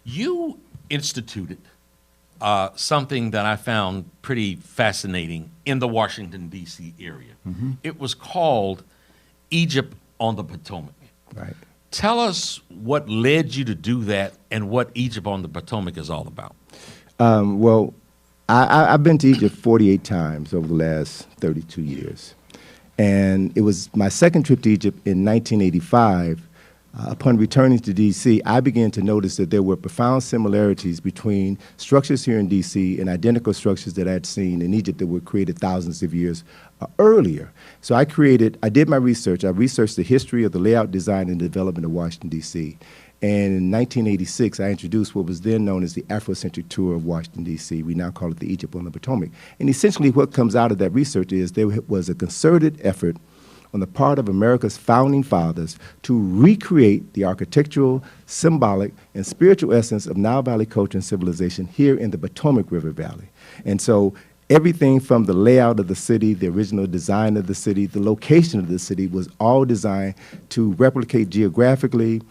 You instituted something that I found pretty fascinating in the Washington, D.C. area. It was called Egypt on the Potomac. Right. Tell us what led you to do that and what Egypt on the Potomac is all about. Well, I've been to Egypt 48 times over the last 32 years. And it was my second trip to Egypt in 1985. Upon returning to D.C., I began to notice that there were profound similarities between structures here in D.C. and identical structures that I had seen in Egypt that were created thousands of years earlier. So I did my research. I researched the history of the layout, design, and development of Washington, D.C. And in 1986, I introduced what was then known as the Afrocentric Tour of Washington, D.C. We now call it the Egypt on the Potomac. And essentially what comes out of that research is there was a concerted effort on the part of America's founding fathers to recreate the architectural, symbolic, and spiritual essence of Nile Valley culture and civilization here in the Potomac River Valley. And so everything from the layout of the city, the original design of the city, the location of the city was all designed to replicate geographically,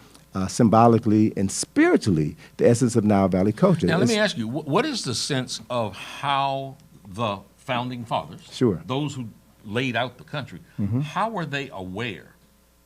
symbolically, and spiritually the essence of Nile Valley culture. Now, let me ask you, what is the sense of how the founding fathers, those who laid out the country, how were they aware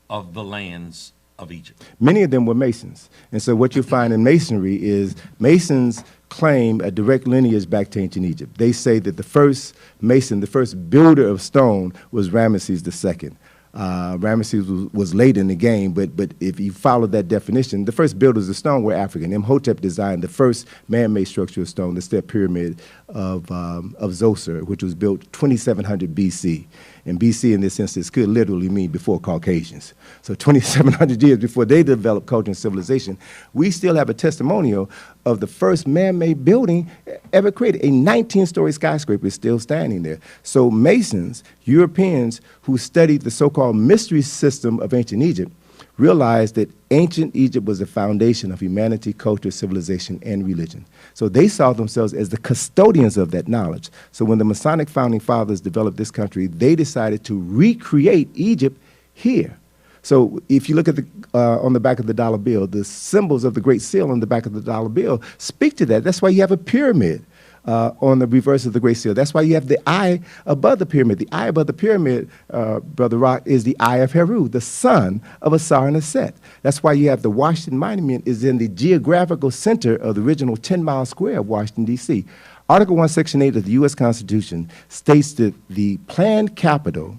of the lands of Egypt? Many of them were Masons. And so what you find in Masonry is Masons claim a direct lineage back to ancient Egypt. They say that the first Mason, the first builder of stone was Ramesses II. Ramesses was late in the game, but if you follow that definition, the first builders of stone were African. Imhotep designed the first man-made structure of stone, the step pyramid of Zoser, which was built 2700 BC. And BC in this instance could literally mean before Caucasians. So 2,700 years before they developed culture and civilization, we still have a testimonial of the first man-made building ever created. A 19-story skyscraper is still standing there. So Masons, Europeans who studied the so-called mystery system of ancient Egypt, realized that ancient Egypt was the foundation of humanity, culture, civilization, and religion. So they saw themselves as the custodians of that knowledge. So when the Masonic founding fathers developed this country, they decided to recreate Egypt here. So if you look at on the back of the dollar bill, the symbols of the Great Seal on the back of the dollar bill speak to that. That's why you have a pyramid on the reverse of the Great Seal. That's why you have the eye above the pyramid. The eye above the pyramid, Brother Rock, is the eye of Heru, the son of Asar and Aset. That's why you have the Washington Monument is in the geographical center of the original 10-mile square of Washington, D.C. Article 1, Section 8 of the U.S. Constitution states that the planned capital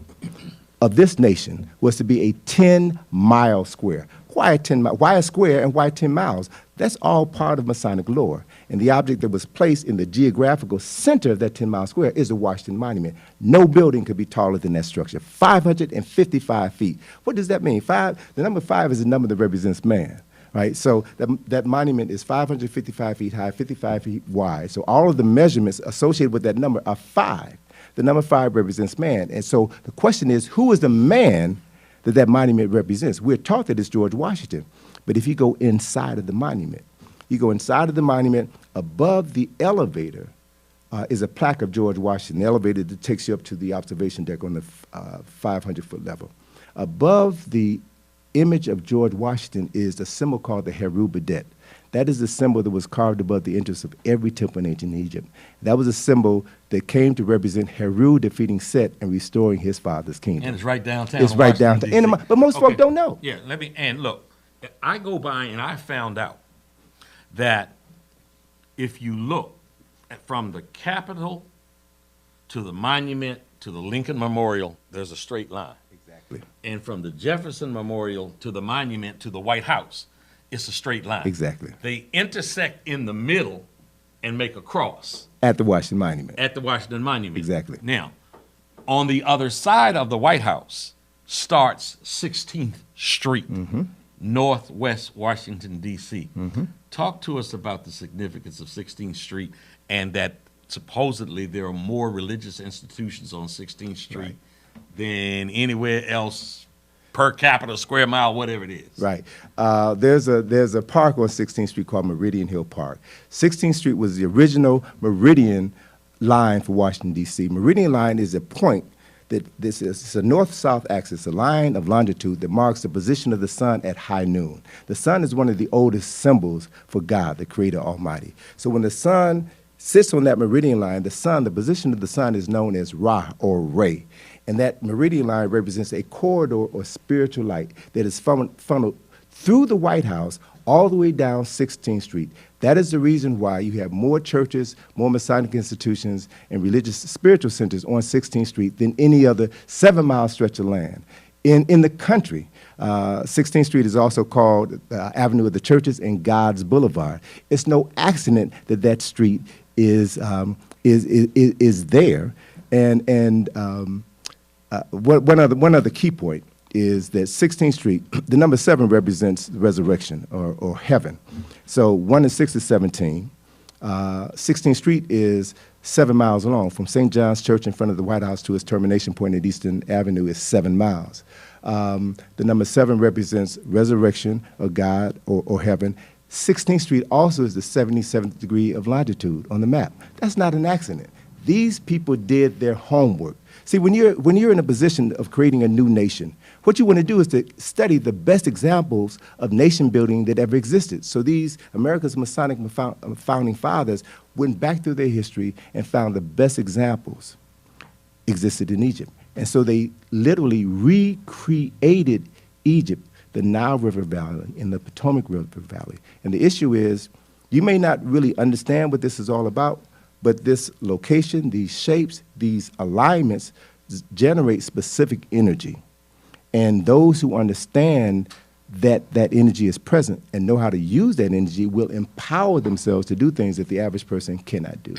of this nation was to be a 10-mile square. Why a 10 mile? Why a square and why 10 miles? That's all part of Masonic lore. And the object that was placed in the geographical center of that 10-mile square is the Washington Monument. No building could be taller than that structure. 555 feet. What does that mean? The number 5 is a number that represents man. Right? So that monument is 555 feet high, 55 feet wide. So all of the measurements associated with that number are 5. The number 5 represents man. And so the question is, who is the man that monument represents? We're taught that it's George Washington. But if you go inside of the monument, above the elevator is a plaque of George Washington, the elevator that takes you up to the observation deck on the 500-foot level. Above the image of George Washington is a symbol called the Heru Badet. That is the symbol that was carved above the entrance of every temple in ancient Egypt. That was a symbol that came to represent Heru defeating Set and restoring his father's kingdom. And it's right downtown. It's right downtown. But most folk don't know. Yeah, and look, I go by and I found out that if you look from the Capitol to the monument to the Lincoln Memorial, there's a straight line. Exactly. And from the Jefferson Memorial to the monument to the White House, it's a straight line. Exactly. They intersect in the middle and make a cross. At the Washington Monument. At the Washington Monument. Exactly. Now, on the other side of the White House starts 16th Street, Northwest Washington, D.C. Talk to us about the significance of 16th Street and that supposedly there are more religious institutions on 16th Street than anywhere else per capita, square mile, whatever it is. Right. There's a park on 16th Street called Meridian Hill Park. 16th Street was the original meridian line for Washington, D.C. Meridian line is a point that this is a north-south axis, a line of longitude that marks the position of the sun at high noon. The sun is one of the oldest symbols for God, the Creator Almighty. So when the sun sits on that meridian line, the position of the sun is known as Ra or Re. And that meridian line represents a corridor or spiritual light that is funneled through the White House all the way down 16th Street. That is the reason why you have more churches, more Masonic institutions, and religious spiritual centers on 16th Street than any other 7-mile stretch of land in the country. 16th Street is also called Avenue of the Churches and God's Boulevard. It's no accident that that street is there. And one other key point is that 16th Street, the number 7 represents resurrection or heaven. So 1 and 6 is 17. 16th Street is 7 miles long. From St. John's Church in front of the White House to its termination point at Eastern Avenue is 7 miles. The number 7 represents resurrection of God or heaven. 16th Street also is the 77th degree of longitude on the map. That's not an accident. These people did their homework. See, when you're in a position of creating a new nation, what you want to do is to study the best examples of nation building that ever existed. So these America's Masonic founding fathers went back through their history and found the best examples existed in Egypt. And so they literally recreated Egypt, the Nile River Valley and the Potomac River Valley. And the issue is, you may not really understand what this is all about, but this location, these shapes, these alignments generate specific energy. And those who understand that that energy is present and know how to use that energy will empower themselves to do things that the average person cannot do.